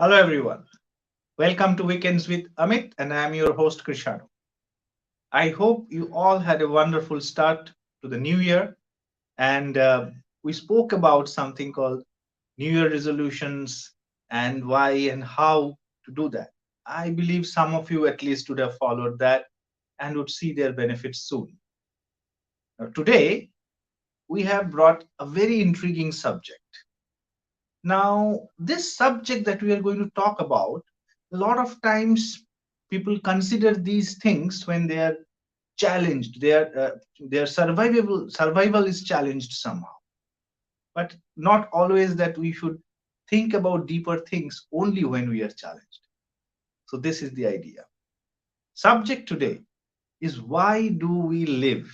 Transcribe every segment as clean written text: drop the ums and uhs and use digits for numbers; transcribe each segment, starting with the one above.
Hello, everyone. Welcome to Weekends with Amit, and I'm your host, Krishanu. I hope you all had a wonderful start to the new year. And we spoke about something called New Year resolutions and why and how to do that. I believe some of you at least would have followed that and would see their benefits soon. Now, today, we have brought a very intriguing subject. Now, this subject that we are going to talk about, a lot of times people consider these things when they are challenged. Their survival is challenged somehow, but not always that we should think about deeper things only when we are challenged. So this is the idea. Subject today is why do we live?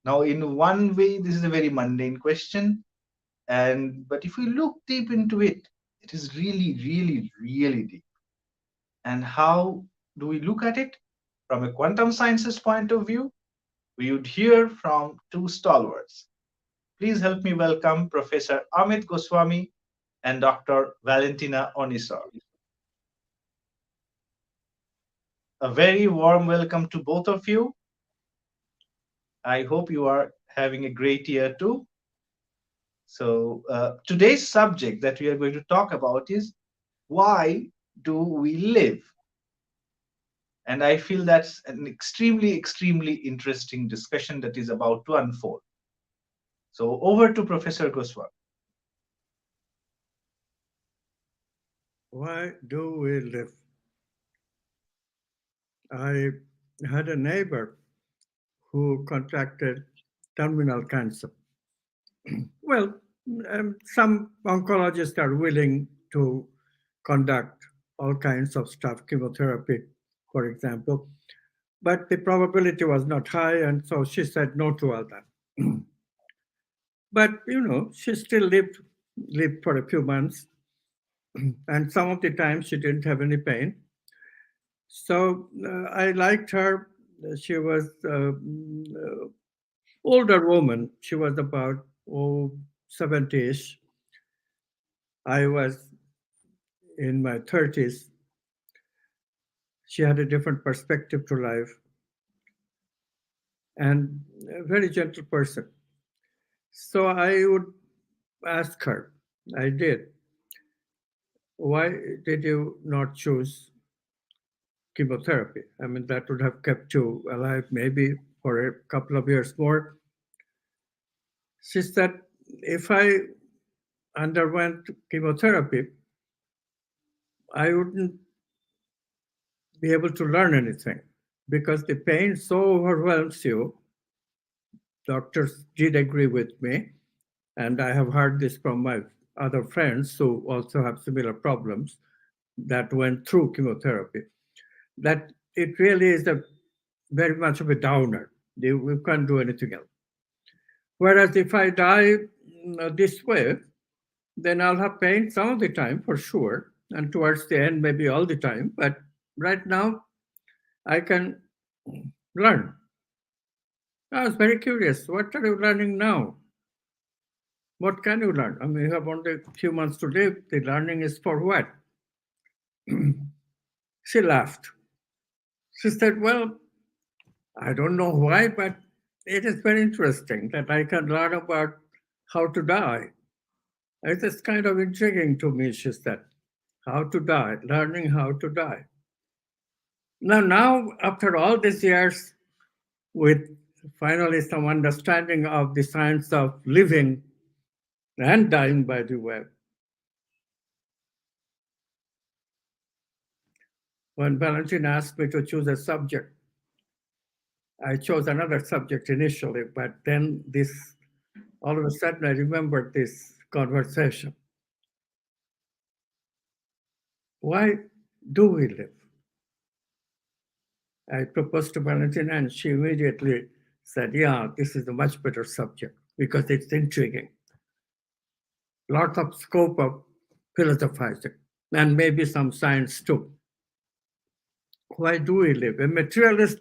Now, in one way, this is a very mundane question, and but if we look deep into it, it is really deep. And how do we look at it? From a quantum sciences point of view, we would hear from two stalwarts. Please help me welcome Professor Amit Goswami and Dr. Valentina Onisor. A very warm welcome to both of you. I hope you are having a great year too. So, today's subject that we are going to talk about is why do we live? And I feel that's an extremely interesting discussion that is about to unfold. So, over to Professor Goswami. Why do we live? I had a neighbor who contracted terminal cancer. Well, some oncologists are willing to conduct all kinds of stuff, chemotherapy, for example, but the probability was not high, and so she said no to all that. But she still lived for a few months, and some of the time she didn't have any pain. So I liked her. She was older woman. She was about 70ish. I was in my 30s. She had a different perspective to life and a very gentle person. So I would ask her, I did, why did you not choose chemotherapy? I mean, that would have kept you alive maybe for a couple of years more. She said, if I underwent chemotherapy, I wouldn't be able to learn anything because the pain so overwhelms you. Doctors did agree with me, and I have heard this from my other friends who also have similar problems that went through chemotherapy, that it really is a very much of a downer. We can't do anything else. Whereas if I die this way, then I'll have pain some of the time for sure, and towards the end, maybe all the time. But right now, I can learn. I was very curious. What are you learning now? What can you learn? I mean, you have only a few months to live. The learning is for what? She laughed. She said, well, I don't know why, but it is very interesting that I can learn about how to die. It is kind of intriguing to me, she said. How to die, learning how to die. Now, after all these years, with finally some understanding of the science of living and dying, by the way, when Valentin asked me to choose a subject, I chose another subject initially, but then this, all of a sudden, I remembered this conversation. Why do we live? I proposed to Valentina, and she immediately said, yeah, this is a much better subject because it's intriguing. Lots of scope of philosophizing and maybe some science too. Why do we live? A materialist,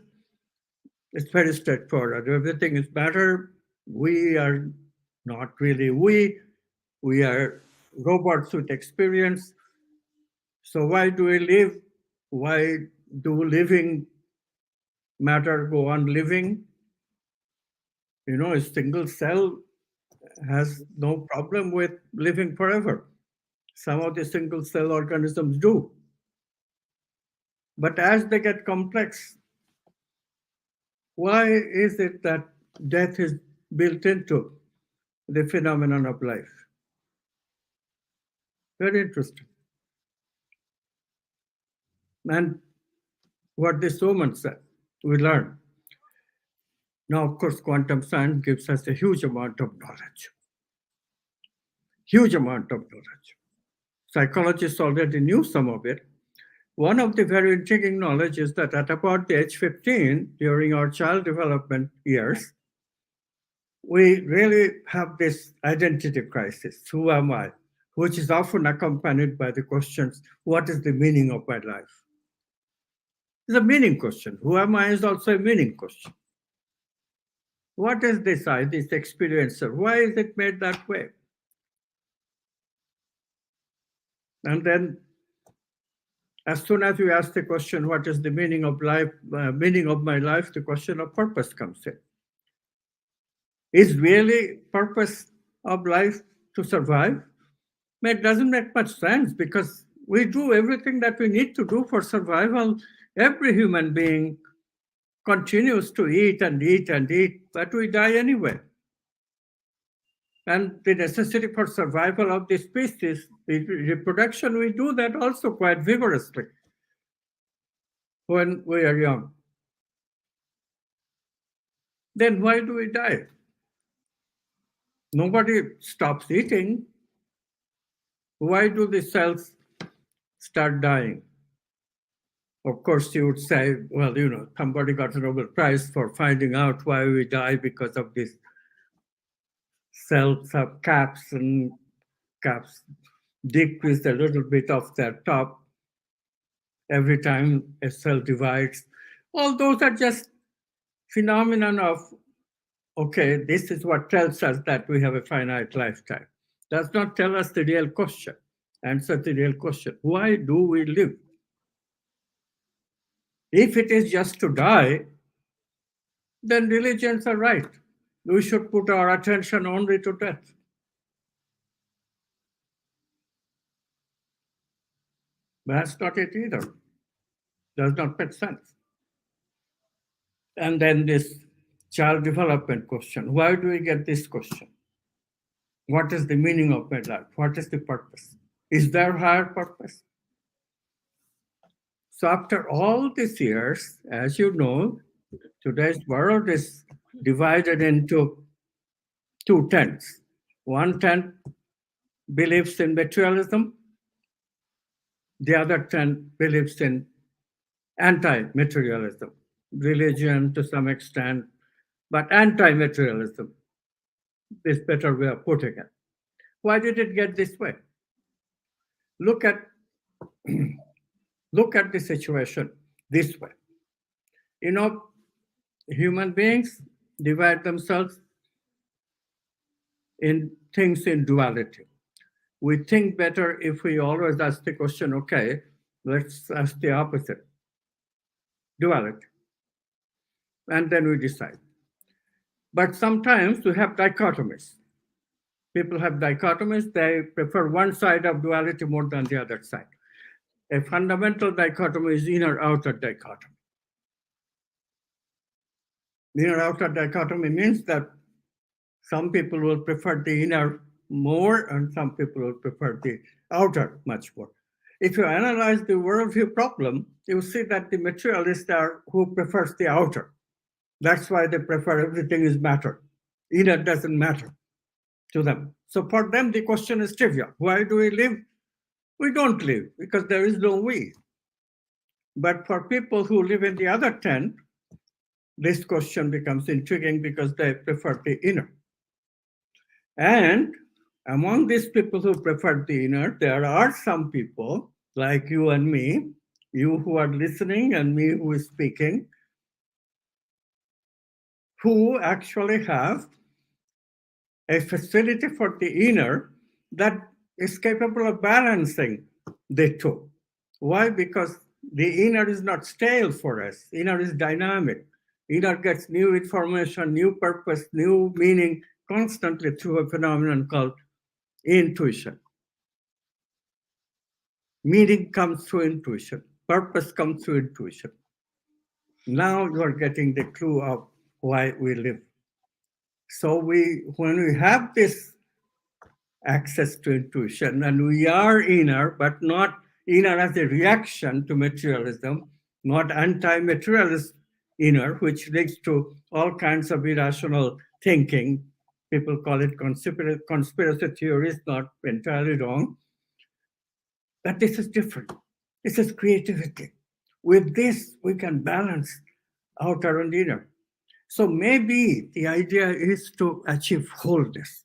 it's very straightforward. Everything is matter. We are not really we. We are robots with experience. So why do we live? Why do living matter go on living? A single cell has no problem with living forever. Some of the single cell organisms do. But as they get complex, why is it that death is built into the phenomenon of life? Very interesting. And what this woman said, we learn. Now, of course, quantum science gives us a huge amount of knowledge. Huge amount of knowledge. Psychologists already knew some of it. One of the very intriguing knowledge is that at about the age 15, during our child development years, we really have this identity crisis. Who am I? Which is often accompanied by the questions, what is the meaning of my life? It's a meaning question. Who am I is also a meaning question. What is this I, this experiencer? Why is it made that way? And then as soon as you ask the question, what is the meaning of life, meaning of my life, the question of purpose comes in. Is really purpose of life to survive? It doesn't make much sense because we do everything that we need to do for survival. Every human being continues to eat and eat and eat, but we die anyway. And the necessity for survival of the species, the reproduction, we do that also quite vigorously when we are young. Then why do we die? Nobody stops eating. Why do the cells start dying? Of course, you would say, well, somebody got a Nobel Prize for finding out why we die because of these cells have caps, and caps decrease a little bit of their top every time a cell divides. All those are just phenomenon of, okay, this is what tells us that we have a finite lifetime. Does not tell us the real question, answer the real question. Why do we live? If it is just to die, then religions are right. We should put our attention only to death. That's not it either. Does not make sense. And then this child development question. Why do we get this question? What is the meaning of my life? What is the purpose? Is there higher purpose? So after all these years, as you know, today's world is divided into two tenets. One tent believes in materialism, the other tent believes in anti-materialism, religion to some extent, but anti-materialism is better way of putting it. Why did it get this way? Look at look at the situation this way. You know, human beings divide themselves in things in duality. We think better if we always ask the question, okay, let's ask the opposite. Duality. And then we decide. But sometimes we have dichotomies. People have dichotomies, they prefer one side of duality more than the other side. A fundamental dichotomy is inner outer dichotomy. Inner outer dichotomy means that some people will prefer the inner more and some people will prefer the outer much more. If you analyze the worldview problem, you see that the materialists are who prefers the outer. That's why they prefer everything is matter. Inner doesn't matter to them. So for them, the question is trivial. Why do we live? We don't live because there is no we. But for people who live in the other tent, this question becomes intriguing because they prefer the inner. And among these people who prefer the inner, there are some people like you and me, you who are listening and me who is speaking, who actually have a facility for the inner that is capable of balancing the two. Why? Because the inner is not stale for us. Inner is dynamic. Inner gets new information, new purpose, new meaning constantly through a phenomenon called intuition. Meaning comes through intuition. Purpose comes through intuition. Now you are getting the clue of why we live. So when we have this access to intuition, and we are inner, but not inner as a reaction to materialism, not anti-materialist inner, which leads to all kinds of irrational thinking. People call it conspiracy theories, not entirely wrong. But this is different. This is creativity. With this, we can balance outer and inner. So maybe the idea is to achieve wholeness.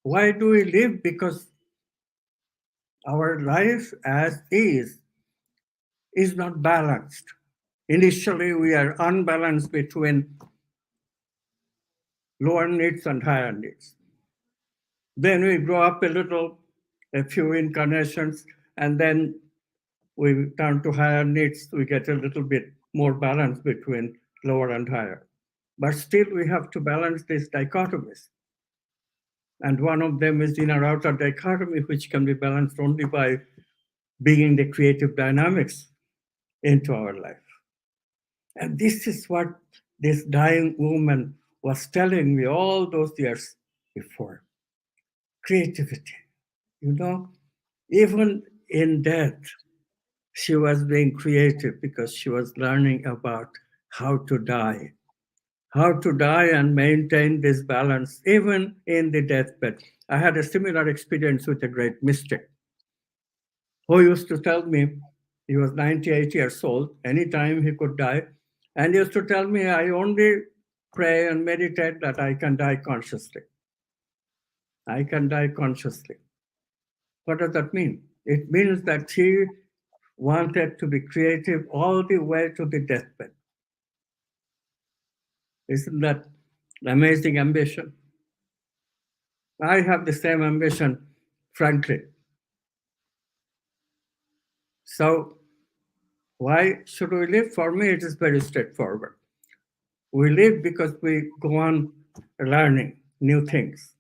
Why do we live? Because our life as is not balanced. Initially, we are unbalanced between lower needs and higher needs. Then we grow up a little, a few incarnations, and then we turn to higher needs. We get a little bit more balance between lower and higher. But still, we have to balance these dichotomies. And one of them is inner outer dichotomy, which can be balanced only by bringing the creative dynamics into our life. And this is what this dying woman was telling me all those years before. Creativity. You know, even in death, she was being creative because she was learning about how to die, and maintain this balance even in the deathbed. I had a similar experience with a great mystic who used to tell me he was 98 years old, anytime he could die, and he used to tell me, I only pray and meditate that I can die consciously. I can die consciously. What does that mean? It means that he wanted to be creative all the way to the deathbed. Isn't that amazing ambition? I have the same ambition, frankly. So, why should we live? For me, it is very straightforward. We live because we go on learning new things.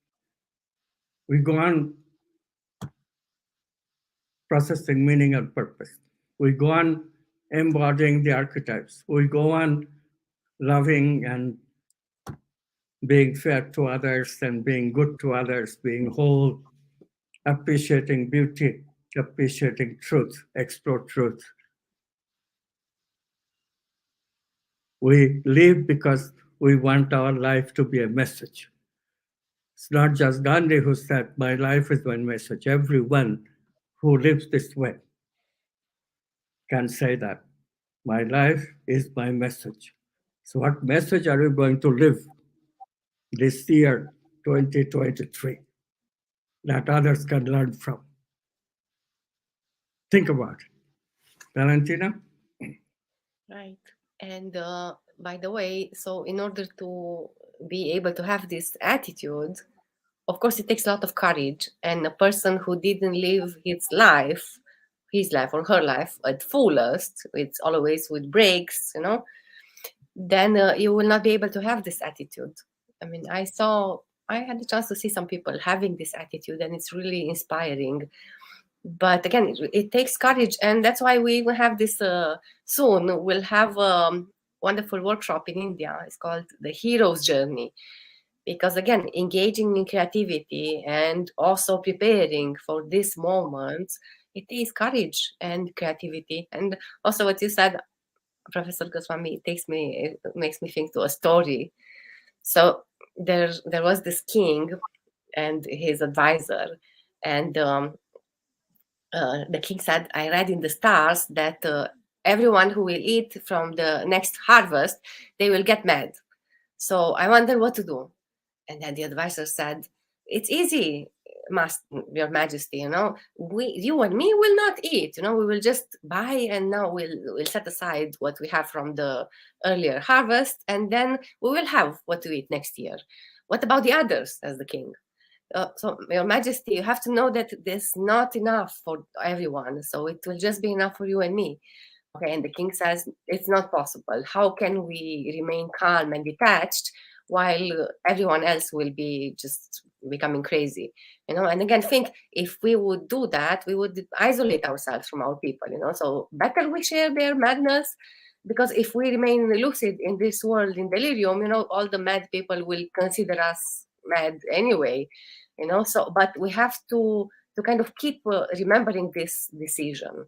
We go on processing meaning and purpose. We go on embodying the archetypes. We go on loving and being fair to others and being good to others, being whole, appreciating beauty, appreciating truth, explore truth. We live because we want our life to be a message. It's not just Gandhi who said, my life is one message. Everyone who lives this way can say that. My life is my message. So, what message are you going to live this year, 2023, that others can learn from? Think about it. Valentina? Right. And by the way, so in order to be able to have this attitude, of course, it takes a lot of courage. And a person who didn't live his life or her life at fullest, it's always with breaks, then you will not be able to have this attitude. I mean, I had the chance to see some people having this attitude, and it's really inspiring. But again, it takes courage, and that's why we will have this soon. We'll have a wonderful workshop in India. It's called the Hero's Journey, because again, engaging in creativity and also preparing for this moment, it is courage and creativity. And also, what you said, Professor Goswami, it makes me think to a story. So there was this king and his advisor, and the king said, I read in the stars that everyone who will eat from the next harvest, they will get mad. So I wonder what to do. And then the advisor said, it's easy, your majesty, you and me will not eat, we will just buy, and now we'll set aside what we have from the earlier harvest, and then we will have what to eat next year. What about the others? As the king. So, Your Majesty, you have to know that there's not enough for everyone. So it will just be enough for you and me. Okay, and the king says it's not possible. How can we remain calm and detached while everyone else will be just becoming crazy? And again, think if we would do that, we would isolate ourselves from our people. So better we share their madness, because if we remain lucid in this world in delirium, all the mad people will consider us mad anyway. So but we have to kind of keep remembering this decision.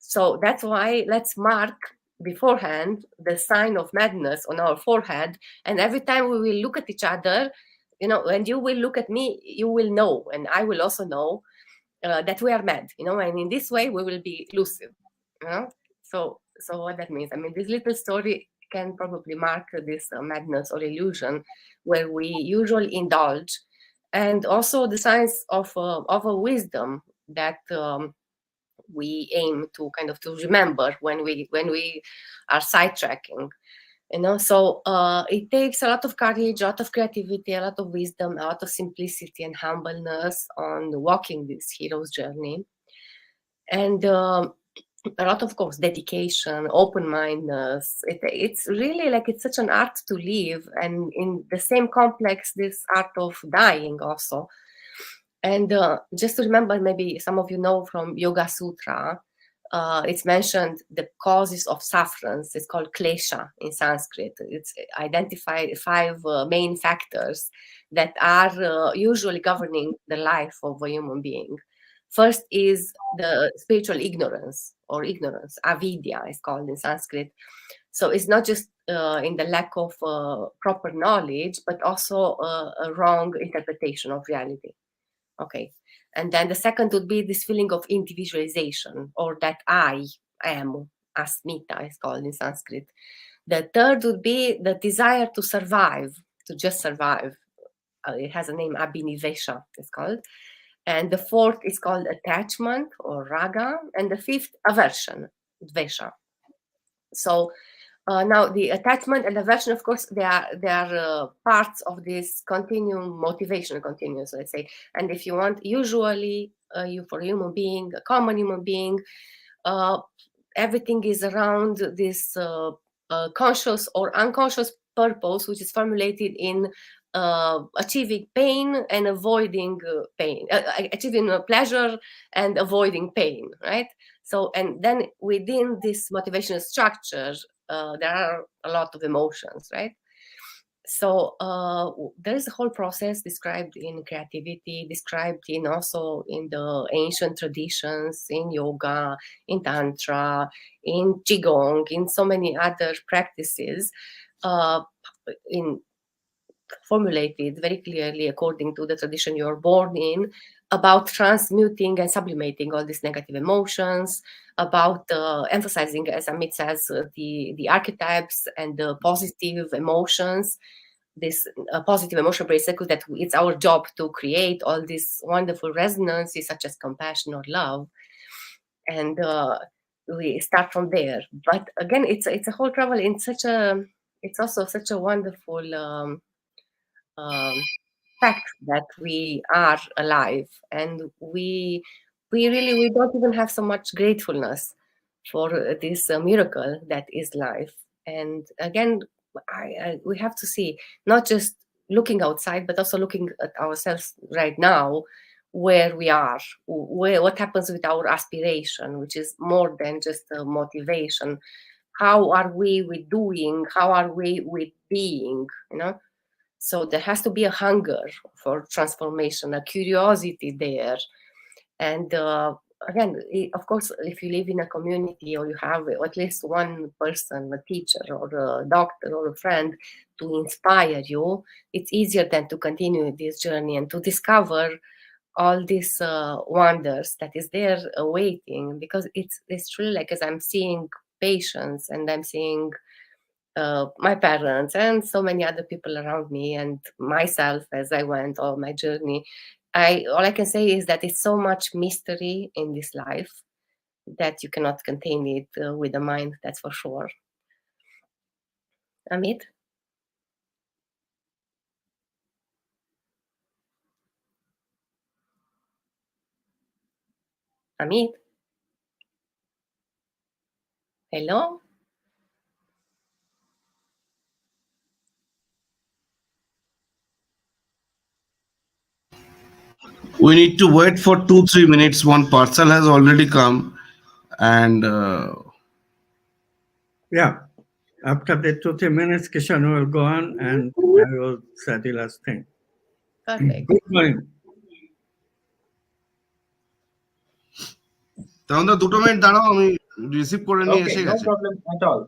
So that's why let's mark beforehand the sign of madness on our forehead. And every time we will look at each other, and you will look at me, you will know, and I will also know that we are mad, and in this way we will be lucid. So what that means, I mean, this little story can probably mark this madness or illusion where we usually indulge, and also the signs of a wisdom that we aim to kind of to remember when we are sidetracking. So it takes a lot of courage, a lot of creativity, a lot of wisdom, a lot of simplicity and humbleness on walking this hero's journey, and a lot of course dedication, open-mindedness. It's really like it's such an art to live, and in the same complex this art of dying also. And just to remember, maybe some of you know from Yoga Sutra, it's mentioned the causes of sufferance. It's called klesha in Sanskrit. It's identified 5 main factors that are usually governing the life of a human being. First is the spiritual ignorance, or ignorance, avidya is called in Sanskrit. So it's not just in the lack of proper knowledge, but also a wrong interpretation of reality. Okay. And then the second would be this feeling of individualization, or that I am, asmita is called in Sanskrit. The third would be the desire to survive, to just survive. It has a name, abhinivesha, it's called. And the fourth is called attachment, or raga. And the fifth, aversion, dvesha. So now the attachment and aversion, of course, they are parts of this continuum, motivation continuous, let's say. And if you want, usually you, for a human being, a common human being, uh, everything is around this conscious or unconscious purpose, which is formulated in achieving pain and avoiding pain, achieving pleasure and avoiding pain, right? So, and then within this motivational structure, there are a lot of emotions, right? So there is a whole process described in creativity, described in also in the ancient traditions, in yoga, in tantra, in qigong, in so many other practices, uh, in formulated very clearly according to the tradition you're born in, about transmuting and sublimating all these negative emotions, about emphasizing, as Amit says, the archetypes and the positive emotions, this positive emotional cycle, that it's our job to create all these wonderful resonances such as compassion or love. And we start from there. But again, it's a whole travel in such a, it's also such a wonderful um, fact that we are alive, and we don't even have so much gratefulness for this miracle that is life. And again, we have to see, not just looking outside, but also looking at ourselves right now, where we are, what happens with our aspiration, which is more than just a motivation. How are we with doing? How are we with being? So there has to be a hunger for transformation, a curiosity there. And again, of course, if you live in a community, or you have at least one person, a teacher or a doctor or a friend, to inspire you, it's easier then to continue this journey and to discover all these wonders that is there awaiting. Because it's really like, as I'm seeing patients, and I'm seeing my parents and so many other people around me, and myself as I went on my journey, all I can say is that it's so much mystery in this life that you cannot contain it with the mind, that's for sure. Amit? Amit, hello? We need to wait for 2 3 minutes. One parcel has already come, and Yeah. After the 2 3 minutes, Kishan will go on and I will say the last thing. Perfect. Good morning. তখন তো 2 minute দাঁড়াও, আমি receive করে নিয়ে Okay, এসে no গেছে। problem at all.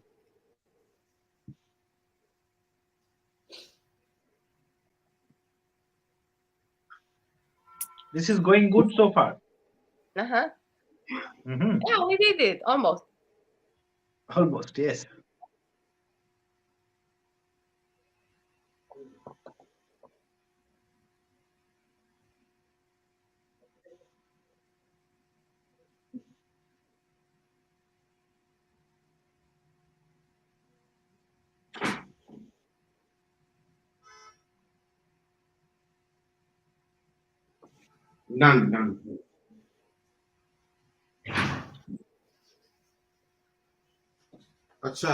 This is going good so far. Uh-huh. Mhm. Yeah, we did it almost. Almost, yes. ডান। আচ্ছা,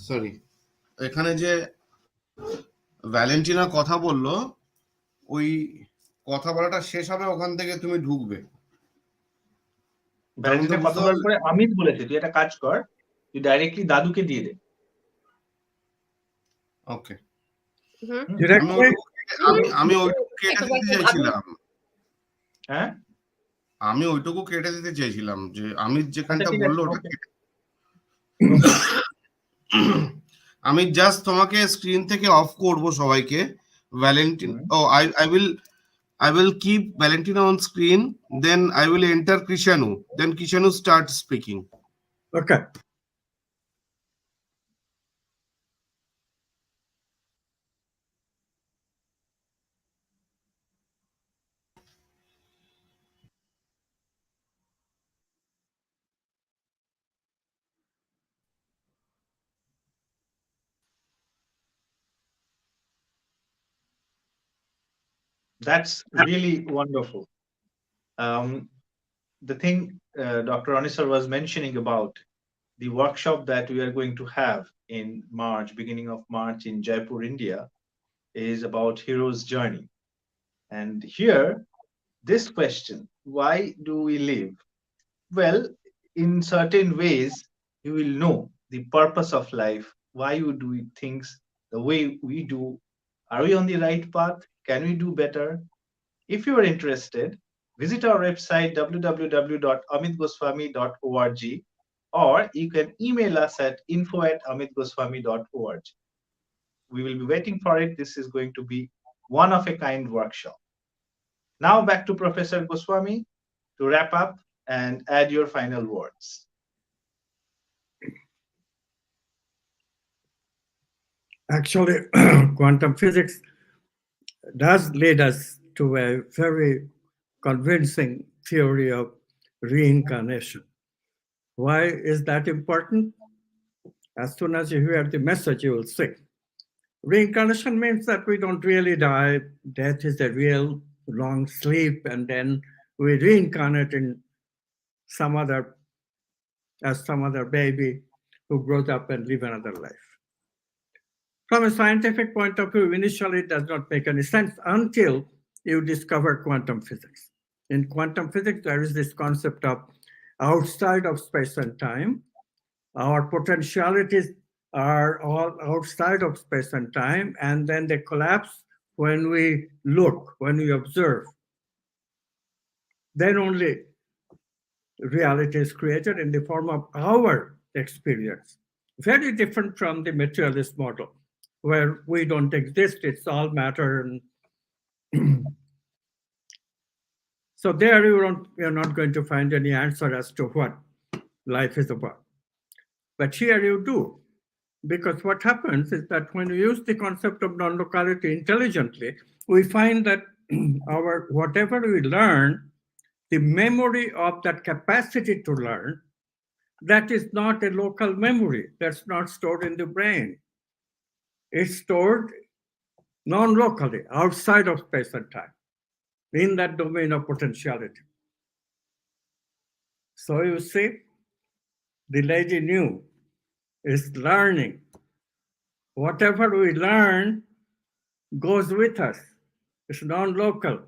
sorry, এখানে যে ভ্যালেন্টিনা কথা বললো, ওই কথা বলাটা শেষ হবে, ওখান থেকে তুমি ঢুকবে। ভ্যালেন্টিনা কথা বলার পরে অমিত বলেছে তুই একটা কাজ কর, তুই ডাইরেক্টলি দাদুকে দিয়ে দে। ওকে, Mhm. Directly, আমি ওইটুকু কেটে দিতে চাইছিলাম। হ্যাঁ, আমি ওইটুকু কেটে দিতে চাইছিলাম যে অমিত যেখানটা ঠিক বললো আছে, ওটা okay. কেটে। আমি জাস্ট তোমাকে স্ক্রিন থেকে অফ করব সবাইকে। ভ্যালেন্টিন, ও I will keep Valentina on screen, then I will enter Krishanu, then Krishanu starts speaking. okay. That's really wonderful. The thing Dr. Anisar was mentioning about the workshop that we are going to have in March, beginning of March in Jaipur, India, is about hero's journey. And here, this question, why do we live? Well, in certain ways, you will know the purpose of life, why you do things the way we do. Are we on the right path? Can we do better? If you are interested, visit our website www.amitgoswami.org, or you can email us at info@amitgoswami.org. We will be waiting for it. This is going to be one of a kind workshop. Now back to Professor Goswami to wrap up and add your final words. Actually, quantum physics does lead us to a very convincing theory of reincarnation. Why is that important? As soon as you hear the message, you will see. Reincarnation means that we don't really die. Death is a real long sleep, and then we reincarnate in some other, as some other baby who grows up and live another life. From a scientific point of view, initially it does not make any sense until you discover quantum physics. In quantum physics, there is this concept of outside of space and time. Our potentialities are all outside of space and time, and then they collapse when we look, when we observe. Then only reality is created in the form of our experience. Very different from the materialist model, where we don't exist, it's all matter. And so there you're not going to find any answer as to what life is about. But here you do. Because what happens is that when we use the concept of non-locality intelligently, we find that our whatever we learn, the memory of that capacity to learn, that is not a local memory. That's not stored in the brain. It's stored non-locally, outside of space and time, in that domain of potentiality. So you see, the lazy new is learning. Whatever we learn goes with us. It's non-local.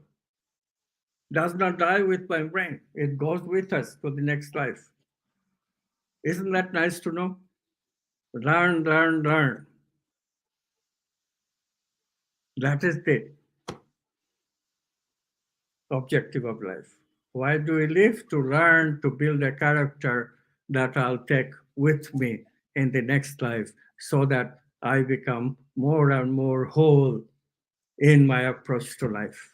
Does not die with my brain. It goes with us to the next life. Isn't that nice to know? Learn, learn, learn. That is the objective of life. Why do we live? To learn, to build a character that I'll take with me in the next life so that I become more and more whole in my approach to life.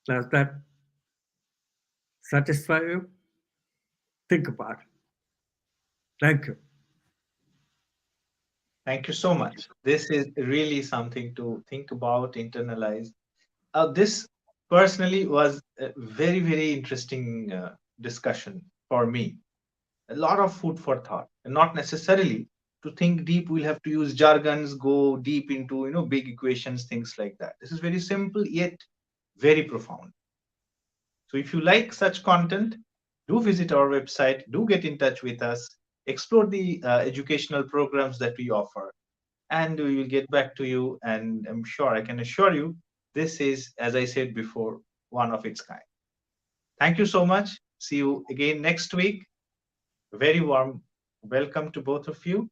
Does that satisfy you? Think about it. Thank you. Thank you so much. This is really something to think about, internalize. This personally was a very, very interesting discussion for me. A lot of food for thought, and not necessarily to think deep. We'll have to use jargons, go deep into big equations, things like that. This is very simple yet very profound. So if you like such content, do visit our website, do get in touch with us, explore the educational programs that we offer, and we will get back to you. And I'm sure, I can assure you, this is, as I said before, one of its kind. Thank you so much. See you again next week. Very warm welcome to both of you.